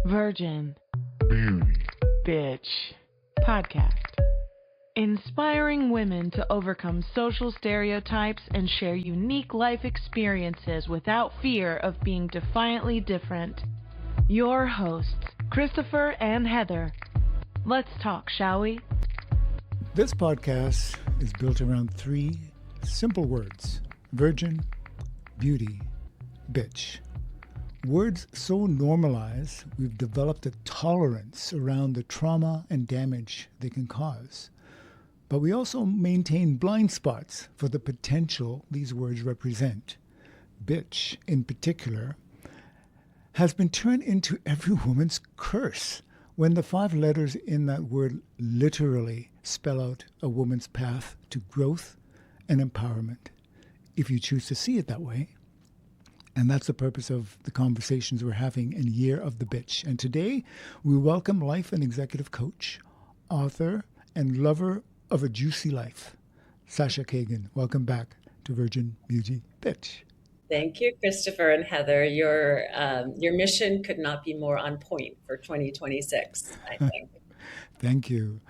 Virgin. Beauty. Bitch. Podcast. Inspiring women to overcome social stereotypes and share unique life experiences without fear of being defiantly different. Your hosts, Christopher and Heather. Let's talk, shall we? This podcast is built around three simple words: virgin, beauty, bitch. Words so normalized, we've developed a tolerance around the trauma and damage they can cause. But we also maintain blind spots for the potential these words represent. Bitch, in particular, has been turned into every woman's curse when the 5 letters in that word literally spell out a woman's path to growth and empowerment, if you choose to see it that way. And that's the purpose of the conversations we're having in Year of the Bitch. And today, we welcome life and executive coach, author, and lover of a juicy life, Sasha Cagen. Welcome back to Virgin Beauty Bitch. Thank you, Christopher and Heather. Your mission could not be more on point for 2026, I think. Thank you.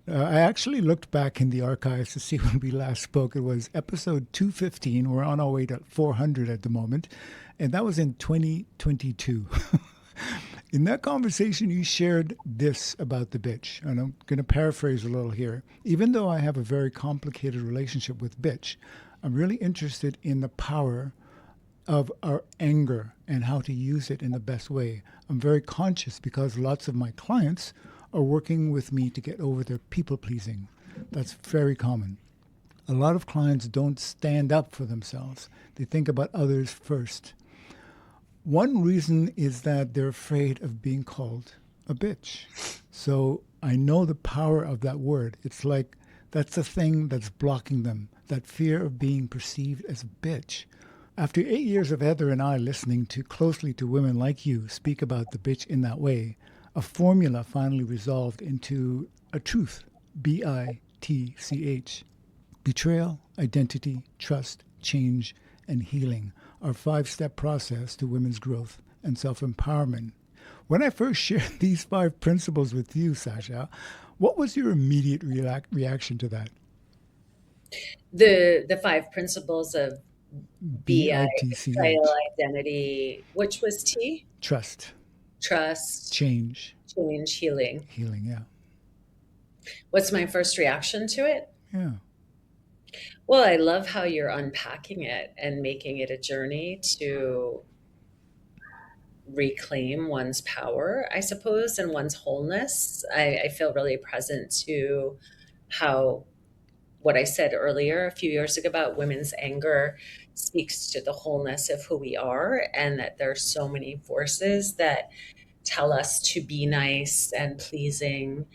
I actually looked back in the archives to see when we last spoke. It was episode 215. We're on our way to 400 at the moment. And that was in 2022. In that conversation, you shared this about the bitch. And I'm going to paraphrase a little here. Even though I have a very complicated relationship with bitch, I'm really interested in the power of our anger and how to use it in the best way. I'm very conscious because lots of my clients are working with me to get over their people-pleasing. That's very common. A lot of clients don't stand up for themselves. They think about others first. One reason is that they're afraid of being called a bitch. So I know the power of that word. It's like that's the thing that's blocking them, that fear of being perceived as a bitch. After 8 years of Heather and I listening closely to women like you speak about the bitch in that way, a formula finally resolved into a truth, BITCH. Betrayal, identity, trust, change, and healing, our 5-step process to women's growth and self-empowerment. When I first shared these 5 principles with you, Sasha, what was your immediate reaction to that? The 5 principles of BITCH. betrayal, identity, which was T? Trust. Change, healing. Healing, yeah. What's my first reaction to it? Yeah. Well, I love how you're unpacking it and making it a journey to reclaim one's power, I suppose, and one's wholeness. I feel really present to how what I said earlier a few years ago about women's anger speaks to the wholeness of who we are, and that there's so many forces that tell us to be nice and pleasing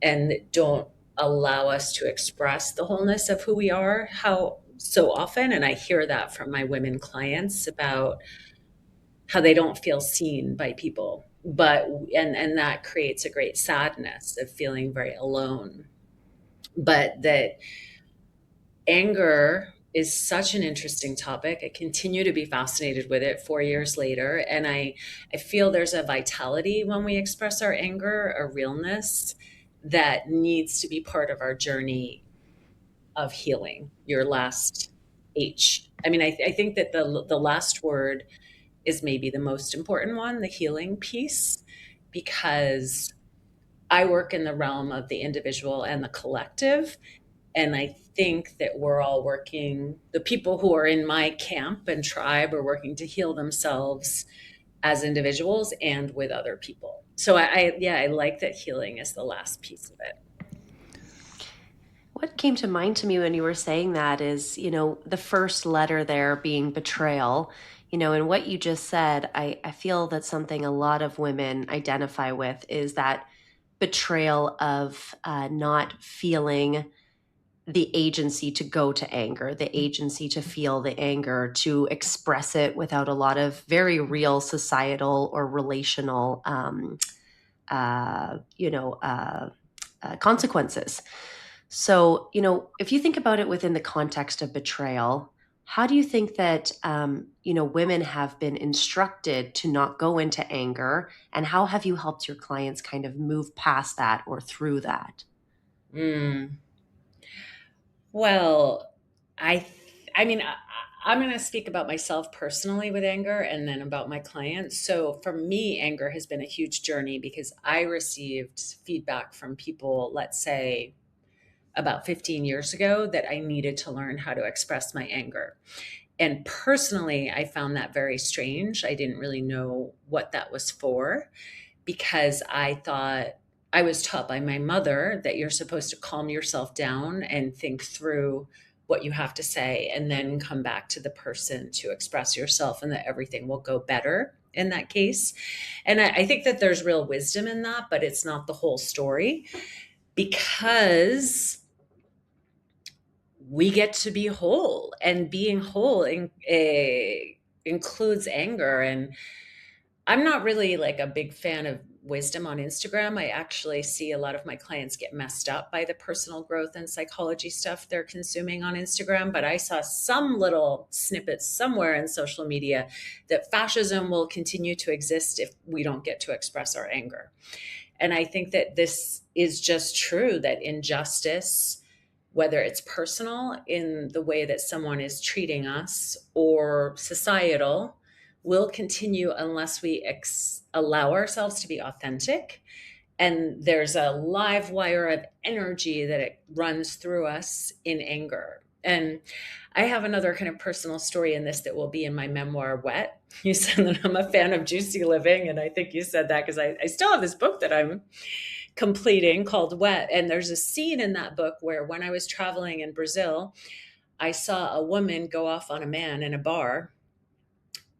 and don't allow us to express the wholeness of who we are. How so often, and I hear that from my women clients about how they don't feel seen by people, and that creates a great sadness of feeling very alone. But that anger is such an interesting topic. I continue to be fascinated with it 4 years later. And I feel there's a vitality when we express our anger, a realness that needs to be part of our journey of healing. Your last H. I mean, I think that the last word is maybe the most important one, the healing piece, because I work in the realm of the individual and the collective. And I think that we're all working, the people who are in my camp and tribe are working to heal themselves as individuals and with other people. So I like that healing is the last piece of it. What came to mind to me when you were saying that is, the first letter there being betrayal, and what you just said, I feel that something a lot of women identify with is that betrayal of not feeling the agency to go to anger, the agency to feel the anger, to express it without a lot of very real societal or relational, consequences. So, if you think about it within the context of betrayal, How do you think that, women have been instructed to not go into anger? And how have you helped your clients kind of move past that or through that? Mm. Well, I mean, I'm going to speak about myself personally with anger and then about my clients. So for me, anger has been a huge journey because I received feedback from people, let's say about 15 years ago, that I needed to learn how to express my anger. And personally, I found that very strange. I didn't really know what that was for because I thought I was taught by my mother that you're supposed to calm yourself down and think through what you have to say and then come back to the person to express yourself and that everything will go better in that case. And I think that there's real wisdom in that, but it's not the whole story because we get to be whole, and being whole includes anger. And I'm not really like a big fan of wisdom on Instagram. I actually see a lot of my clients get messed up by the personal growth and psychology stuff they're consuming on Instagram. But I saw some little snippets somewhere in social media that fascism will continue to exist if we don't get to express our anger. And I think that this is just true, that injustice, whether it's personal in the way that someone is treating us or societal, will continue unless we allow ourselves to be authentic. And there's a live wire of energy that it runs through us in anger. And I have another kind of personal story in this that will be in my memoir, Wet. You said that I'm a fan of juicy living, and I think you said that because I still have this book that I'm completing called Wet. And there's a scene in that book where when I was traveling in Brazil, I saw a woman go off on a man in a bar,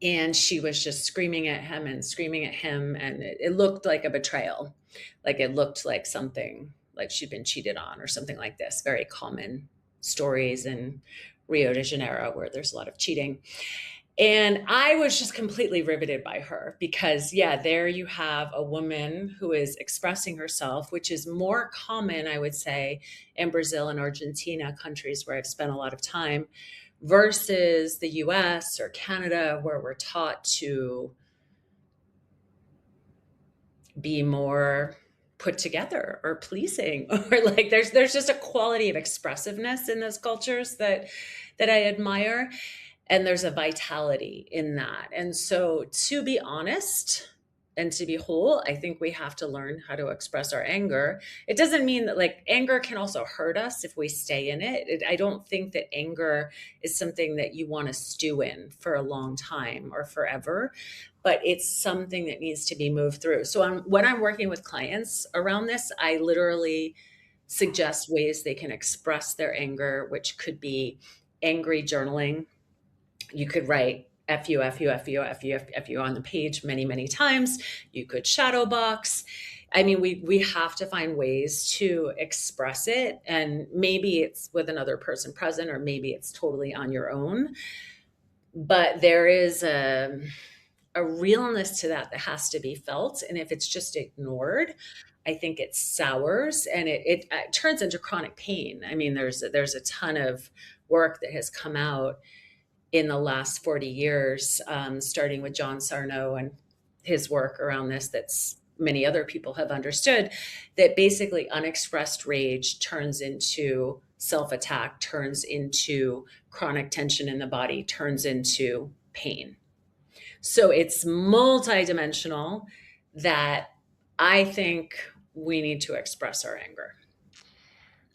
and she was just screaming at him and screaming at him. And it looked like a betrayal. Like it looked like something like she'd been cheated on or something like this. Very common stories in Rio de Janeiro where there's a lot of cheating. And I was just completely riveted by her because, yeah, there you have a woman who is expressing herself, which is more common, I would say, in Brazil and Argentina, countries where I've spent a lot of time, versus the US or Canada, where we're taught to be more put together or pleasing, or like there's just a quality of expressiveness in those cultures that I admire. And there's a vitality in that. And so, to be honest and to be whole, I think we have to learn how to express our anger. It doesn't mean that like anger can also hurt us if we stay in it. I don't think that anger is something that you want to stew in for a long time or forever, but it's something that needs to be moved through. So when I'm working with clients around this, I literally suggest ways they can express their anger, which could be angry journaling. You could write F you, F you, F you, F you, F you on the page many, many times. You could shadow box. I mean, we have to find ways to express it. And maybe it's with another person present, or maybe it's totally on your own. But there is a realness to that has to be felt. And if it's just ignored, I think it sours and it turns into chronic pain. I mean, there's a ton of work that has come out in the last 40 years, starting with John Sarno and his work around this, that's many other people have understood, that basically unexpressed rage turns into self-attack, turns into chronic tension in the body, turns into pain. So it's multidimensional, that I think we need to express our anger.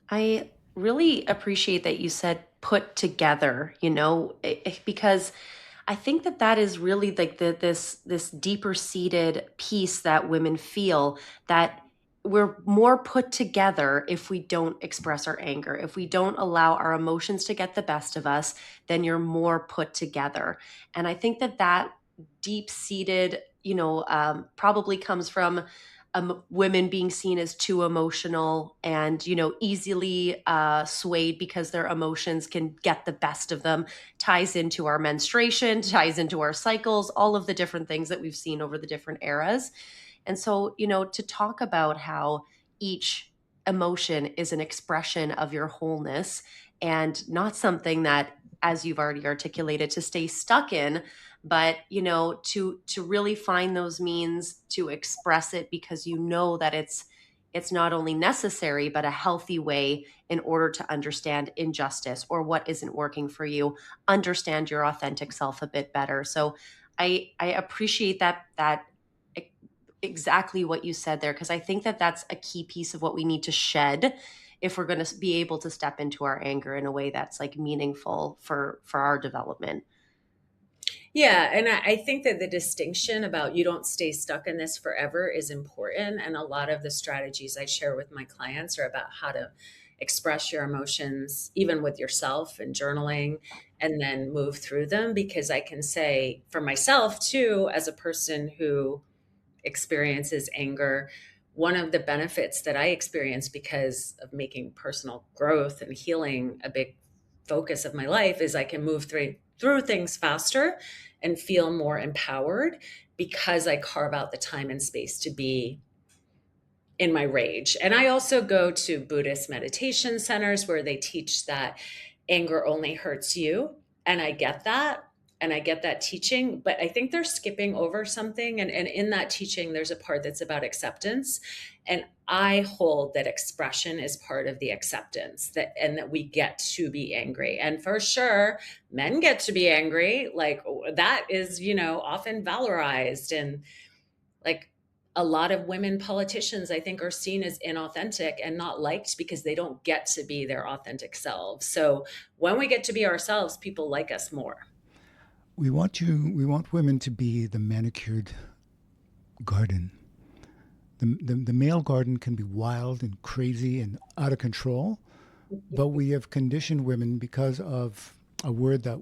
I really appreciate that you said put together, because I think that that is really like this deeper seated piece that women feel, that we're more put together if we don't express our anger. If we don't allow our emotions to get the best of us, then you're more put together. And I think that that deep seated, probably comes from women being seen as too emotional and easily swayed because their emotions can get the best of them. Ties into our menstruation, ties into our cycles, all of the different things that we've seen over the different eras. And so, to talk about how each emotion is an expression of your wholeness and not something that as you've already articulated, to stay stuck in, but to really find those means to express it, because that it's not only necessary but a healthy way in order to understand injustice or what isn't working for you, understand your authentic self a bit better. So I appreciate that exactly what you said there, because I think that that's a key piece of what we need to shed if we're going to be able to step into our anger in a way that's like meaningful for our development. Yeah, and I think that the distinction about you don't stay stuck in this forever is important. And a lot of the strategies I share with my clients are about how to express your emotions, even with yourself and journaling, and then move through them. Because I can say for myself too, as a person who experiences anger, one of the benefits that I experience because of making personal growth and healing a big focus of my life is I can move through things faster and feel more empowered because I carve out the time and space to be in my rage. And I also go to Buddhist meditation centers where they teach that anger only hurts you. And I get that. And I get that teaching, but I think they're skipping over something. And in that teaching, there's a part that's about acceptance. And I hold that expression is part of the acceptance, and that we get to be angry. And for sure, men get to be angry. Like that is, often valorized. And like a lot of women politicians, I think, are seen as inauthentic and not liked because they don't get to be their authentic selves. So when we get to be ourselves, people like us more. We want women to be the manicured garden. The male garden can be wild and crazy and out of control, but we have conditioned women because of a word that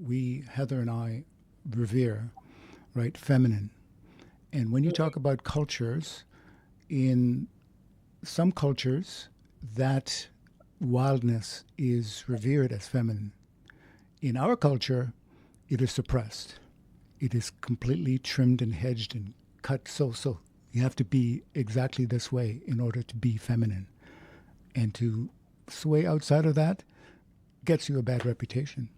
Heather and I, revere, right? Feminine. And when you talk about cultures, in some cultures, that wildness is revered as feminine. In our culture, it is suppressed. It is completely trimmed and hedged and cut so. You have to be exactly this way in order to be feminine. And to sway outside of that gets you a bad reputation.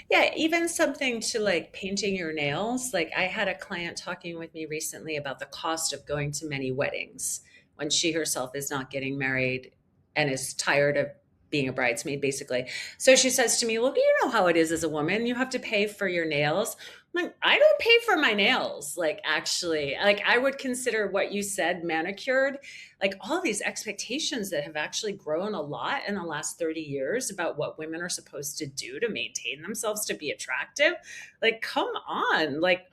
Yeah, even something to like painting your nails. Like I had a client talking with me recently about the cost of going to many weddings when she herself is not getting married and is tired of being a bridesmaid, basically. So she says to me, look, you know how it is as a woman. You have to pay for your nails. I'm like, I don't pay for my nails. Like, actually, like I would consider what you said manicured, like all these expectations that have actually grown a lot in the last 30 years about what women are supposed to do to maintain themselves to be attractive. Like, come on. Like,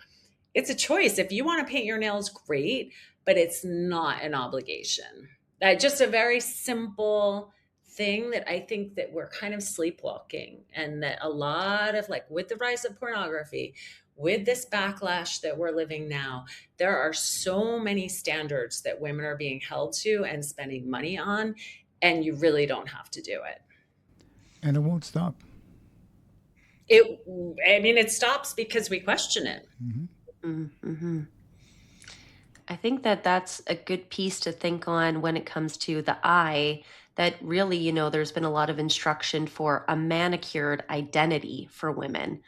it's a choice. If you want to paint your nails, great, but it's not an obligation. That just a very simple thing that I think that we're kind of sleepwalking, and that a lot of, like, with the rise of pornography, with this backlash that we're living now, there are so many standards that women are being held to and spending money on, and you really don't have to do it. And it won't stop. It stops because we question it. Mm-hmm. I think that that's a good piece to think on when it comes to the I, that really, there's been a lot of instruction for a manicured identity for women.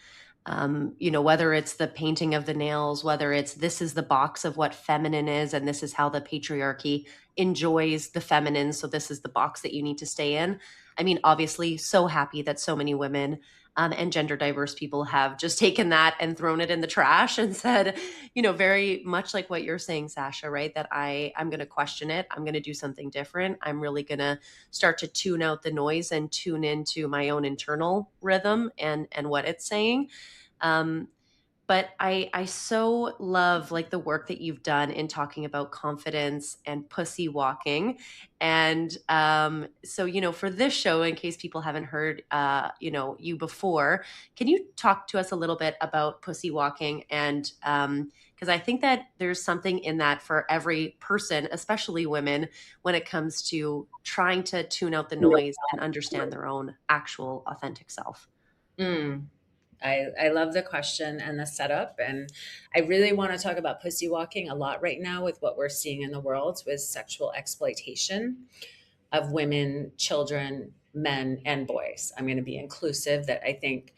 Whether it's the painting of the nails, whether it's this is the box of what feminine is, and this is how the patriarchy enjoys the feminine. So this is the box that you need to stay in. I mean, obviously, so happy that so many women and gender diverse people have just taken that and thrown it in the trash and said, very much like what you're saying, Sasha, right? That I'm going to question it. I'm going to do something different. I'm really going to start to tune out the noise and tune into my own internal rhythm and what it's saying. But I so love like the work that you've done in talking about confidence and pussy walking. And so, for this show, in case people haven't heard, you before, can you talk to us a little bit about pussy walking? And because I think that there's something in that for every person, especially women, when it comes to trying to tune out the noise and understand their own actual authentic self. I love the question and the setup. And I really want to talk about pussy walking a lot right now with what we're seeing in the world with sexual exploitation of women, children, men and boys. I'm going to be inclusive, that I think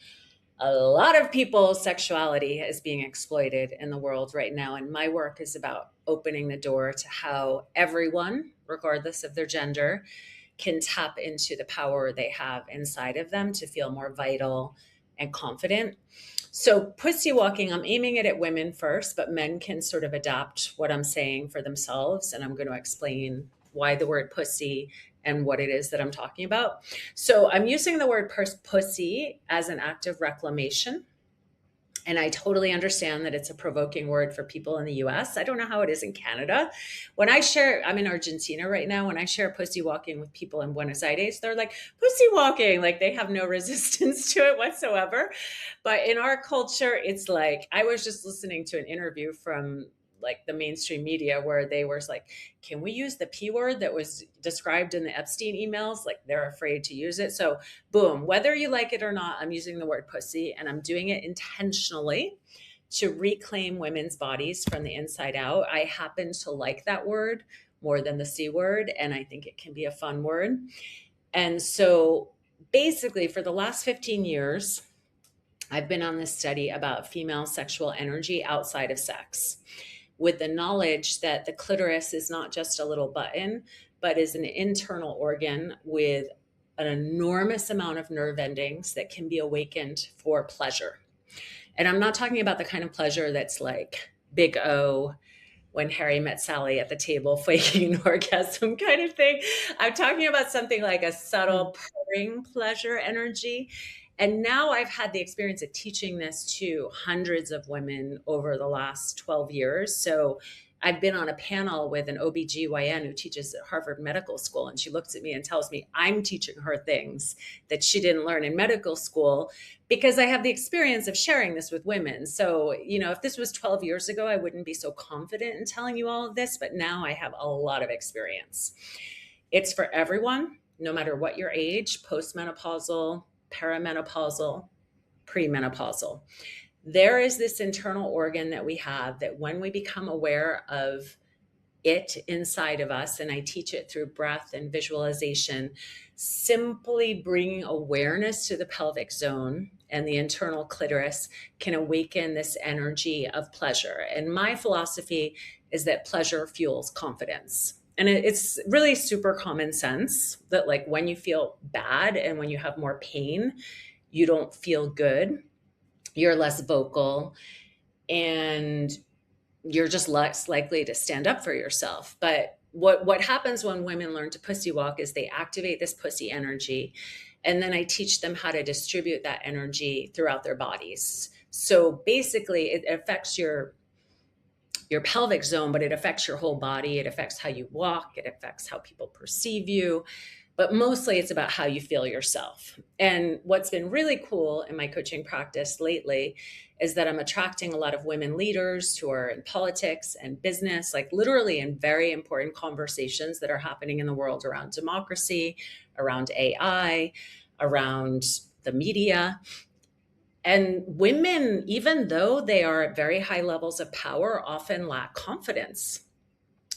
a lot of people's sexuality is being exploited in the world right now. And my work is about opening the door to how everyone, regardless of their gender, can tap into the power they have inside of them to feel more vital and confident. So pussy walking, I'm aiming it at women first, but men can sort of adapt what I'm saying for themselves. And I'm going to explain why the word pussy and what it is that I'm talking about. So I'm using the word pussy as an act of reclamation. And I totally understand that it's a provoking word for people in the US. I don't know how it is in Canada. When I share, I'm in Argentina right now. When I share pussy walking with people in Buenos Aires, they're like, pussy walking. Like they have no resistance to it whatsoever. But in our culture, it's like, I was just listening to an interview from like the mainstream media where they were like, can we use the P word that was described in the Epstein emails? Like they're afraid to use it. So boom, whether you like it or not, I'm using the word pussy, and I'm doing it intentionally to reclaim women's bodies from the inside out. I happen to like that word more than the C word, and I think it can be a fun word. And so basically for the last 15 years, I've been on this study about female sexual energy outside of sex, with the knowledge that the clitoris is not just a little button, but is an internal organ with an enormous amount of nerve endings that can be awakened for pleasure. And I'm not talking about the kind of pleasure that's like Big O, when Harry met Sally at the table, faking an orgasm kind of thing. I'm talking about something like a subtle purring pleasure energy. And now I've had the experience of teaching this to hundreds of women over the last 12 years. So I've been on a panel with an OBGYN who teaches at Harvard Medical School. And she looks at me and tells me I'm teaching her things that she didn't learn in medical school because I have the experience of sharing this with women. So, you know, if this was 12 years ago, I wouldn't be so confident in telling you all of this, but now I have a lot of experience. It's for everyone, no matter what your age, postmenopausal, perimenopausal, premenopausal. There is this internal organ that we have that when we become aware of it inside of us, and I teach it through breath and visualization, simply bringing awareness to the pelvic zone and the internal clitoris can awaken this energy of pleasure. And my philosophy is that pleasure fuels confidence. And it's really super common sense that like when you feel bad and when you have more pain, you don't feel good, you're less vocal, and you're just less likely to stand up for yourself. But what happens when women learn to pussy walk is they activate this pussy energy. And then I teach them how to distribute that energy throughout their bodies. So basically it affects your pelvic zone, but it affects your whole body. It affects how you walk. It affects how people perceive you. But mostly it's about how you feel yourself. And what's been really cool in my coaching practice lately is that I'm attracting a lot of women leaders who are in politics and business, like literally in very important conversations that are happening in the world around democracy, around AI, around the media. And women, even though they are at very high levels of power, often lack confidence.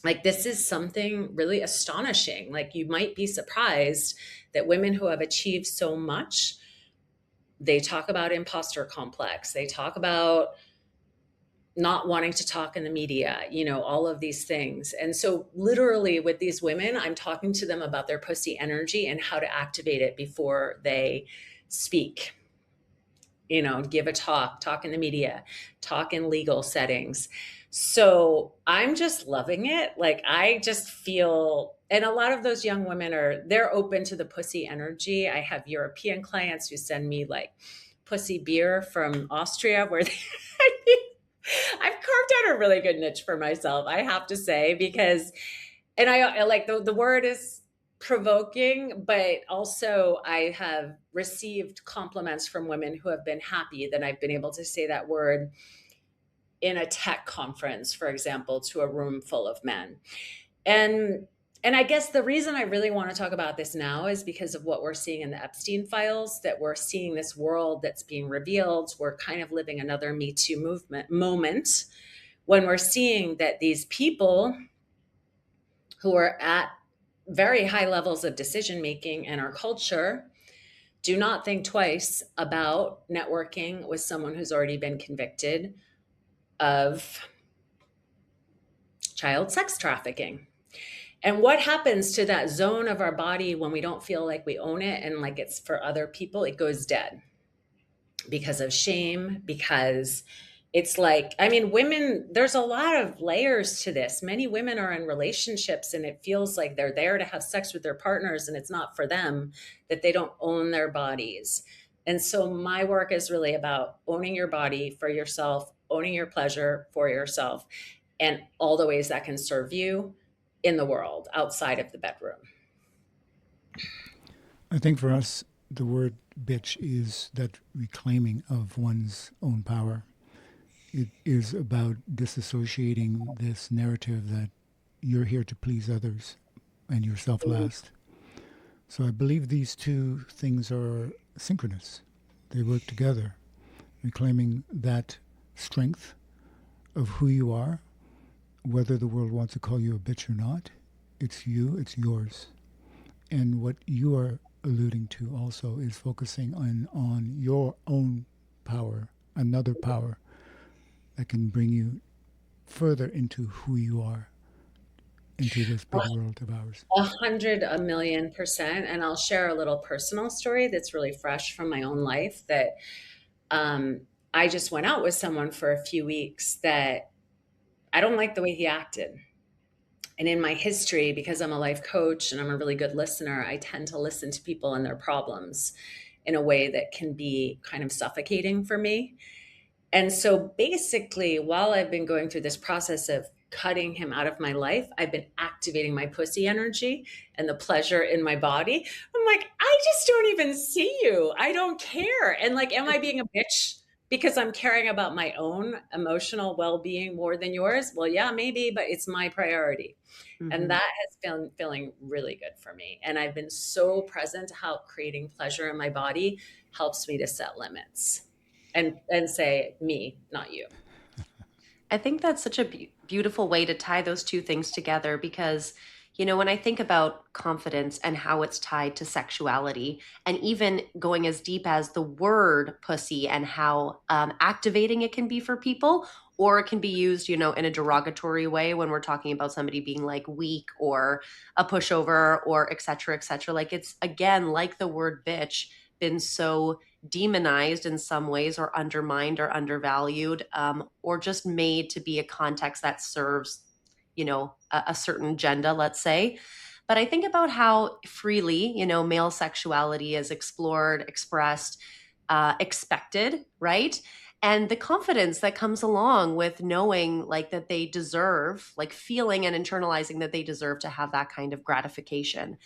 Like this is something really astonishing. Like you might be surprised that women who have achieved so much, they talk about imposter complex. They talk about not wanting to talk in the media, you know, all of these things. And so literally with these women, I'm talking to them about their pussy energy and how to activate it before they speak. You know, give a talk in the media, talk in legal settings. So I'm just loving it. Like I just feel, and a lot of those young women they're open to the pussy energy. I have European clients who send me like pussy beer from Austria where I've carved out a really good niche for myself, I have to say, because, and I like the word is provoking, but also I have received compliments from women who have been happy that I've been able to say that word in a tech conference, for example, to a room full of men. And I guess the reason I really want to talk about this now is because of what we're seeing in the Epstein files, that we're seeing this world that's being revealed. We're kind of living another Me Too movement moment when we're seeing that these people who are at very high levels of decision making in our culture, do not think twice about networking with someone who's already been convicted of child sex trafficking. And what happens to that zone of our body when we don't feel like we own it and like it's for other people? It goes dead because of shame, because it's like, I mean, women, there's a lot of layers to this. Many women are in relationships and it feels like they're there to have sex with their partners and it's not for them, that they don't own their bodies. And so my work is really about owning your body for yourself, owning your pleasure for yourself, and all the ways that can serve you in the world outside of the bedroom. I think for us, the word bitch is that reclaiming of one's own power. It is about disassociating this narrative that you're here to please others and yourself last. So I believe these two things are synchronous. They work together, reclaiming that strength of who you are, whether the world wants to call you a bitch or not. It's you, it's yours. And what you are alluding to also is focusing on your own power, another power that can bring you further into who you are, into this big world of ours. 100, 1,000,000%. And I'll share a little personal story that's really fresh from my own life that I just went out with someone for a few weeks that I don't like the way he acted. And in my history, because I'm a life coach and I'm a really good listener, I tend to listen to people and their problems in a way that can be kind of suffocating for me. And so basically, while I've been going through this process of cutting him out of my life, I've been activating my pussy energy and the pleasure in my body. I'm like, I just don't even see you. I don't care. And like, am I being a bitch because I'm caring about my own emotional well-being more than yours? Well, yeah, maybe, but it's my priority. And that has been feeling really good for me. And I've been so present to how creating pleasure in my body helps me to set limits and say me, not you. I think that's such a beautiful way to tie those two things together because, when I think about confidence and how it's tied to sexuality, and even going as deep as the word pussy and how activating it can be for people, or it can be used, in a derogatory way when we're talking about somebody being like weak or a pushover or et cetera, et cetera. Like it's again, like the word bitch, been so demonized in some ways or undermined or undervalued or just made to be a context that serves a certain agenda, let's say. But I think about how freely male sexuality is explored, expressed, expected, right? And the confidence that comes along with knowing like that they deserve, like feeling and internalizing that they deserve to have that kind of gratification,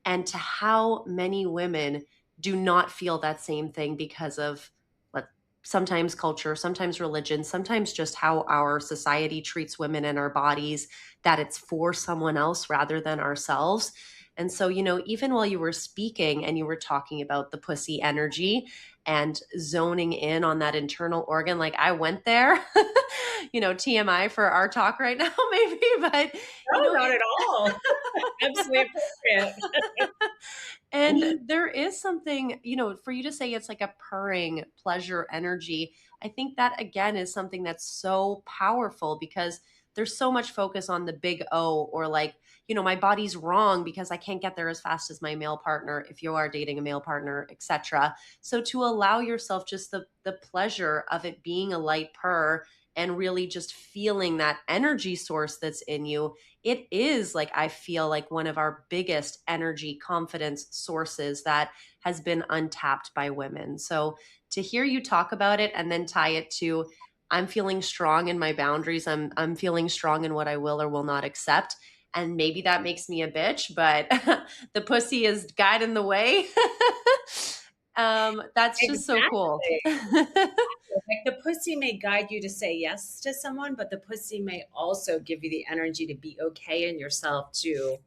and to how many women do not feel that same thing because of sometimes culture, sometimes religion, sometimes just how our society treats women and our bodies, that it's for someone else rather than ourselves. And so, even while you were speaking and you were talking about the pussy energy and zoning in on that internal organ, like I went there, TMI for our talk right now, maybe, but No, not at all. Absolutely appropriate. And there is something, for you to say it's like a purring pleasure energy. I think that again is something that's so powerful because there's so much focus on the big O or like, my body's wrong because I can't get there as fast as my male partner if you are dating a male partner, etc. So to allow yourself just the pleasure of it being a light purr and really just feeling that energy source that's in you, it is like I feel like one of our biggest energy confidence sources that has been untapped by women. So to hear you talk about it and then tie it to I'm feeling strong in my boundaries, I'm feeling strong in what I will or will not accept. And maybe that makes me a bitch, but the pussy is guiding the way. That's just so cool. Like the pussy may guide you to say yes to someone, but the pussy may also give you the energy to be okay in yourself to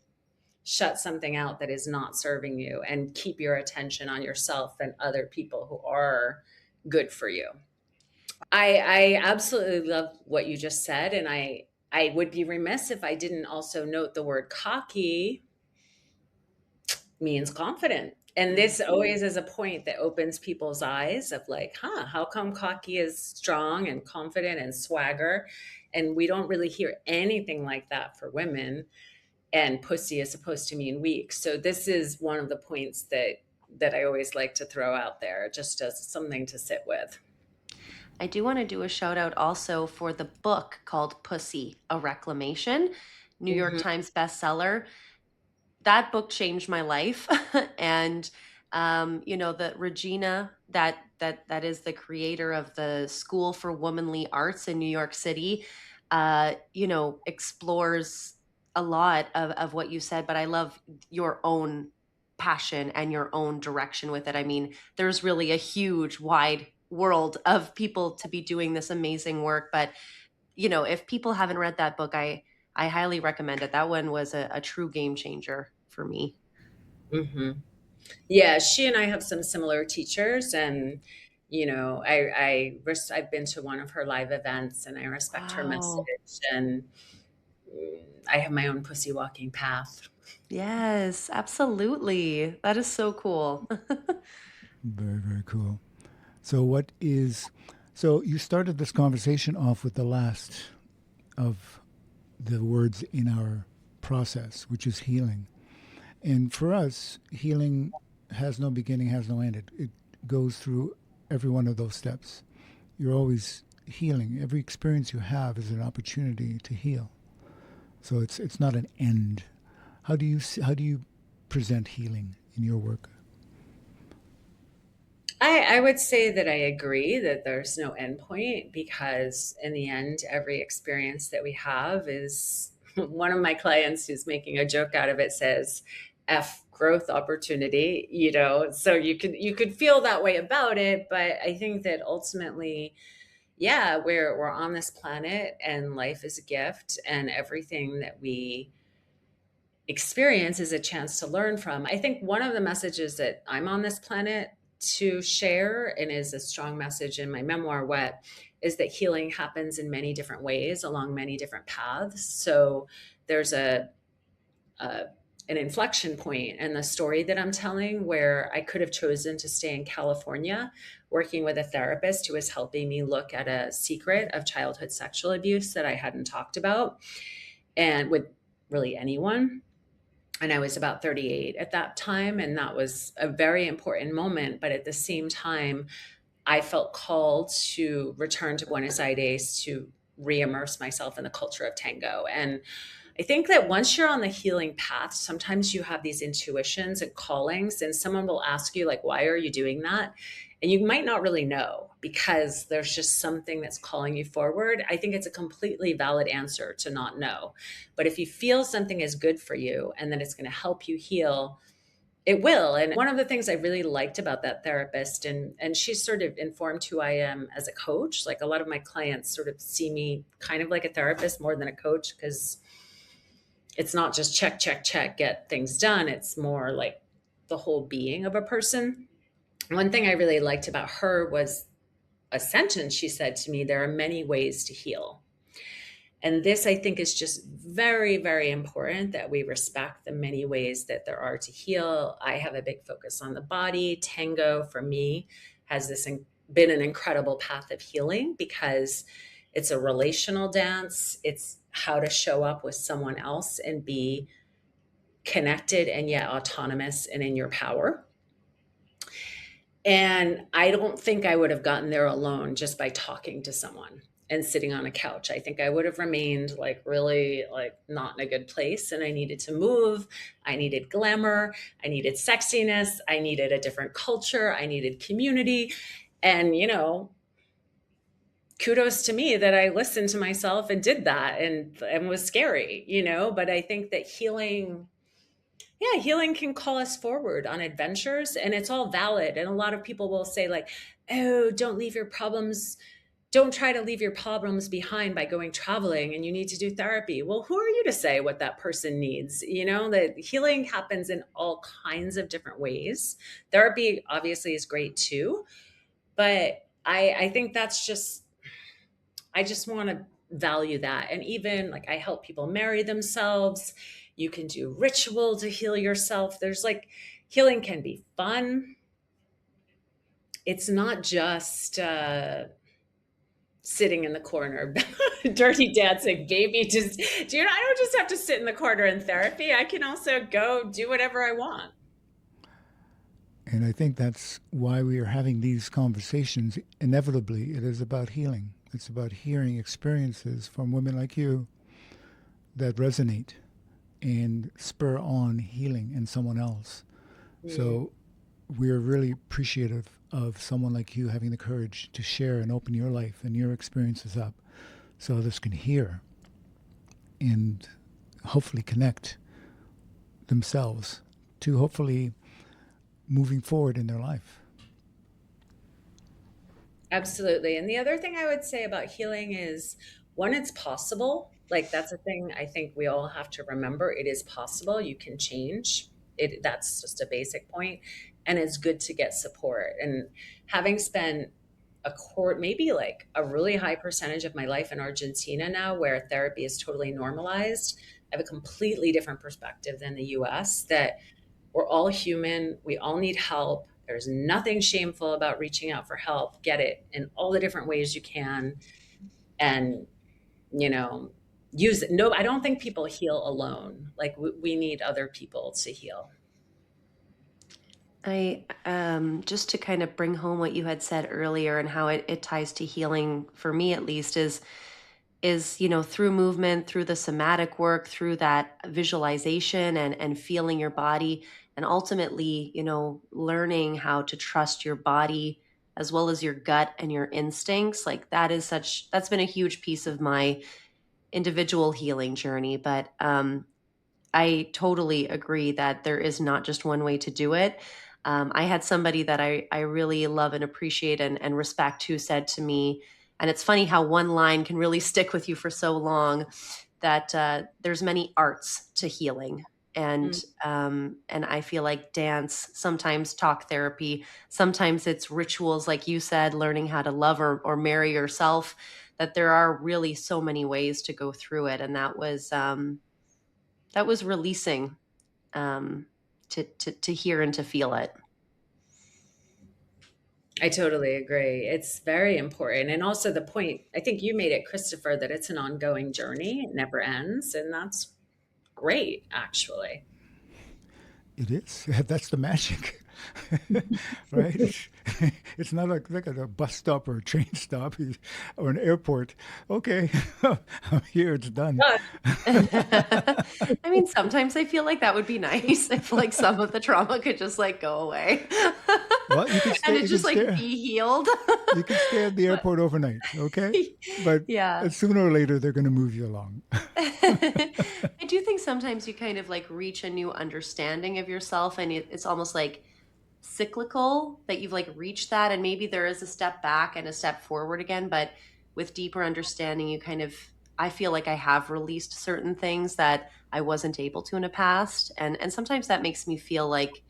shut something out that is not serving you and keep your attention on yourself and other people who are good for you. I absolutely love what you just said. And I would be remiss if I didn't also note the word cocky means confident. And this always is a point that opens people's eyes of like, how come cocky is strong and confident and swagger? And we don't really hear anything like that for women. And pussy is supposed to mean weak. So this is one of the points that I always like to throw out there just as something to sit with. I do want to do a shout out also for the book called Pussy, a Reclamation, New York Times bestseller. That book changed my life. And the Regina, that is the creator of the School for Womanly Arts in New York City, explores a lot of what you said, but I love your own passion and your own direction with it. I mean, there's really a huge, wide world of people to be doing this amazing work. But, if people haven't read that book, I highly recommend it. That one was a true game changer for me. Mm-hmm. Yeah, she and I have some similar teachers, and I've been to one of her live events, and I respect her Wow. message, and I have my own pussy walking path. Yes, absolutely. That is so cool. Very, very cool. So you started this conversation off with the last of the words in our process, which is healing. And for us, healing has no beginning, has no end. It goes through every one of those steps. You're always healing. Every experience you have is an opportunity to heal. So it's not an end. How do you present healing in your work? I would say that I agree that there's no endpoint, because in the end, every experience that we have is one of my clients who's making a joke out of it says F growth opportunity, so you could feel that way about it. But I think that ultimately, yeah, we're on this planet and life is a gift, and everything that we experience is a chance to learn from. I think one of the messages that I'm on this planet to share, and is a strong message in my memoir, Wet, is that healing happens in many different ways along many different paths. So there's a an inflection point in the story that I'm telling where I could have chosen to stay in California working with a therapist who was helping me look at a secret of childhood sexual abuse that I hadn't talked about, and with really anyone. And I was about 38 at that time, and that was a very important moment. But at the same time, I felt called to return to Buenos Aires to re-immerse myself in the culture of tango. And I think that once you're on the healing path, sometimes you have these intuitions and callings, and someone will ask you, like, why are you doing that? And you might not really know, because there's just something that's calling you forward. I think it's a completely valid answer to not know. But if you feel something is good for you and that it's going to help you heal, it will. And one of the things I really liked about that therapist, and she sort of informed who I am as a coach. Like, a lot of my clients sort of see me kind of like a therapist more than a coach, because it's not just check, check, check, get things done. It's more like the whole being of a person. One thing I really liked about her was a sentence she said to me: there are many ways to heal. And this, I think, is just very, very important, that we respect the many ways that there are to heal. I have a big focus on the body. Tango, for me, has been an incredible path of healing, because it's a relational dance. It's how to show up with someone else and be connected and yet autonomous and in your power. And I don't think I would have gotten there alone just by talking to someone and sitting on a couch. I think I would have remained really not in a good place. And I needed to move. I needed glamour. I needed sexiness. I needed a different culture. I needed community. And, kudos to me that I listened to myself and did that, and was scary, but I think that healing can call us forward on adventures, and it's all valid. And a lot of people will say, like, oh, don't try to leave your problems behind by going traveling, and you need to do therapy. Well, who are you to say what that person needs? That healing happens in all kinds of different ways. Therapy obviously is great too, but I think I just want to value that. And even, like, I help people marry themselves, You can do ritual to heal yourself. There's like healing can be fun. It's not just sitting in the corner, dirty dancing, baby. Just do you know? I don't just have to sit in the corner in therapy. I can also go do whatever I want. And I think that's why we are having these conversations. Inevitably, it is about healing. It's about hearing experiences from women like you that resonate and spur on healing in someone else. So we're really appreciative of someone like you having the courage to share and open your life and your experiences up so others can hear and hopefully connect themselves to hopefully moving forward in their life. Absolutely. And the other thing I would say about healing is one, it's possible. Like that's a thing I think we all have to remember. It is possible. You can change. That's just a basic point. And it's good to get support. And having spent maybe like a really high percentage of my life in Argentina now, where therapy is totally normalized, I have a completely different perspective than the US that we're all human. We all need help. There's nothing shameful about reaching out for help. Get it in all the different ways you can. And, you know, use it. No, I don't think people heal alone. Like we need other people to heal. I just to kind of bring home what you had said earlier and how it ties to healing for me at least is through movement, through the somatic work, through that visualization and feeling your body, and ultimately learning how to trust your body as well as your gut and your instincts. Like that's been a huge piece of my individual healing journey. But I totally agree that there is not just one way to do it. I had somebody that I really love and appreciate and respect who said to me, and it's funny how one line can really stick with you for so long, that there's many arts to healing. And I feel like dance, sometimes talk therapy, sometimes it's rituals, like you said, learning how to love or marry yourself, that there are really so many ways to go through it. And that was releasing, to hear and to feel it. I totally agree. It's very important. And also the point, I think you made it, Christopher, that it's an ongoing journey. It never ends. And that's great, actually. It is. That's the magic, right? It's not like at a bus stop or a train stop or an airport. Okay, I'm here. It's done. I mean, sometimes I feel like that would be nice if like some of the trauma could just like go away. Well, you can And stay. it You can just like stay. be healed. You can stay at the But airport overnight. Okay, but yeah. sooner or later they're going to move you along. I do think sometimes you kind of like reach a new understanding of yourself, and it's almost like cyclical that you've like reached that, and maybe there is a step back and a step forward again, but with deeper understanding you kind of, I feel like I have released certain things that I wasn't able to in the past, and sometimes that makes me feel like,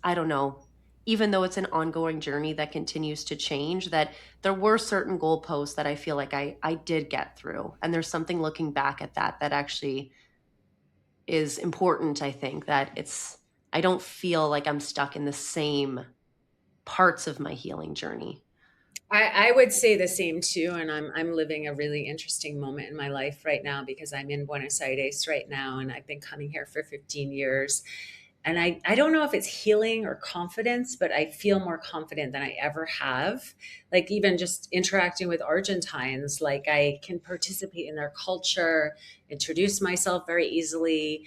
I don't know, even though it's an ongoing journey that continues to change, that there were certain goalposts that I feel like I did get through, and there's something looking back at that actually is important. I think that I don't feel like I'm stuck in the same parts of my healing journey. I would say the same too. And I'm living a really interesting moment in my life right now because I'm in Buenos Aires right now and I've been coming here for 15 years. And I don't know if it's healing or confidence, but I feel more confident than I ever have. Like even just interacting with Argentines, like I can participate in their culture, introduce myself very easily.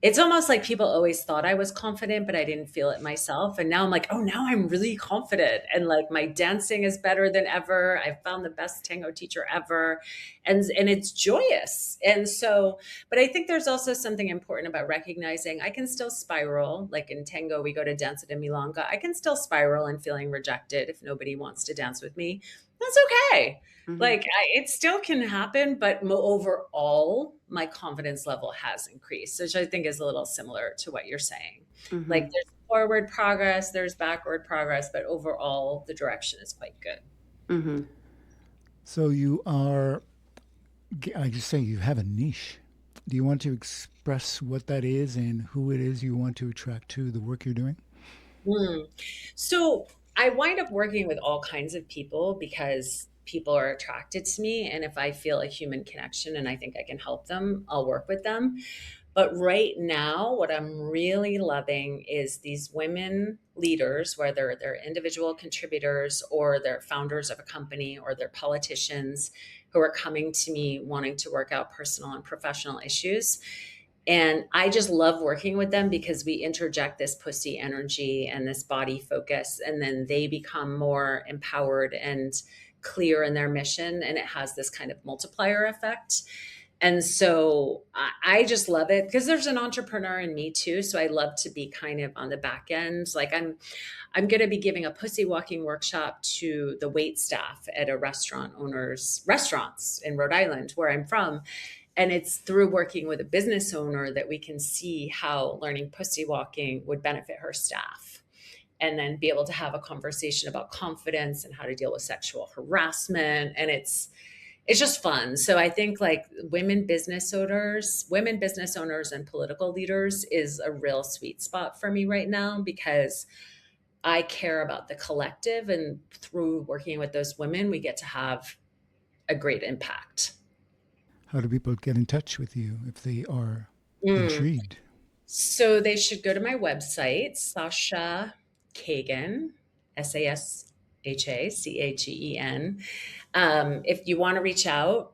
It's almost like people always thought I was confident, but I didn't feel it myself. And now I'm like, oh, now I'm really confident. And like my dancing is better than ever. I found the best tango teacher ever. And it's joyous. And so, but I think there's also something important about recognizing I can still spiral. Like in tango, we go to dance at a milonga. I can still spiral and feeling rejected if nobody wants to dance with me. That's okay. Mm-hmm. Like it still can happen, but overall, my confidence level has increased, which I think is a little similar to what you're saying. Mm-hmm. Like there's forward progress, there's backward progress, but overall, the direction is quite good. Mm-hmm. So you are, I just say you have a niche. Do you want to express what that is and who it is you want to attract to the work you're doing? So I wind up working with all kinds of people because people are attracted to me. And if I feel a human connection and I think I can help them, I'll work with them. But right now, what I'm really loving is these women leaders, whether they're individual contributors or they're founders of a company or they're politicians who are coming to me wanting to work out personal and professional issues. And I just love working with them because we interject this pussy energy and this body focus, and then they become more empowered and clear in their mission. And it has this kind of multiplier effect. And so I just love it because there's an entrepreneur in me too. So I love to be kind of on the back end. Like I'm going to be giving a pussy walking workshop to the wait staff at a restaurants in Rhode Island, where I'm from. And it's through working with a business owner that we can see how learning pussy walking would benefit her staff, and then be able to have a conversation about confidence and how to deal with sexual harassment. And it's just fun. So I think like women business owners and political leaders is a real sweet spot for me right now, because I care about the collective, and through working with those women, we get to have a great impact. How do people get in touch with you if they are intrigued? So they should go to my website, Sasha Cagen, SASHACAGEN. If you want to reach out,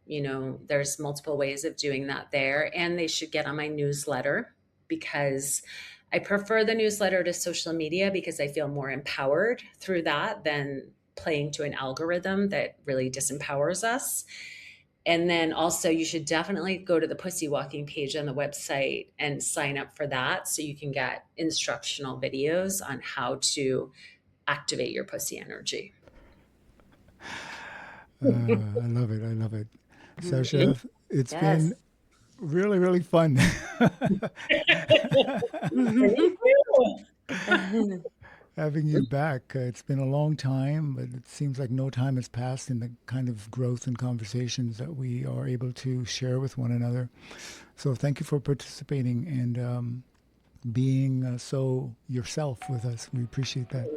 there's multiple ways of doing that there. And they should get on my newsletter, because I prefer the newsletter to social media, because I feel more empowered through that than playing to an algorithm that really disempowers us. And then also you should definitely go to the pussy walking page on the website and sign up for that, so you can get instructional videos on how to activate your pussy energy. I love it. I love it. Sasha, it's been really, really fun. Having you back. It's been a long time, but it seems like no time has passed in the kind of growth and conversations that we are able to share with one another. So thank you for participating and being so yourself with us. We appreciate that.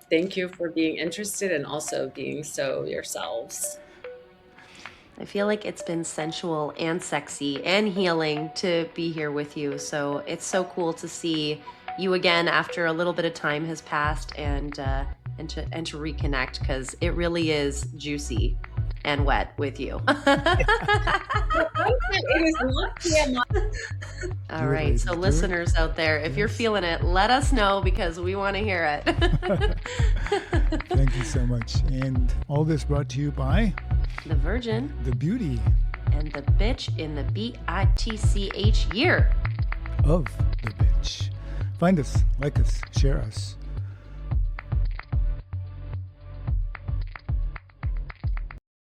Thank you for being interested and also being so yourselves. I feel like it's been sensual and sexy and healing to be here with you. So it's so cool to see you again after a little bit of time has passed, and to reconnect, because it really is juicy and wet with you. All right. So listeners out there, if you're feeling it, let us know, because we want to hear it. Thank you so much. And all this brought to you by The Virgin, the Beauty, and the Bitch in the BITCH year of the Bitch. Find us, like us, share us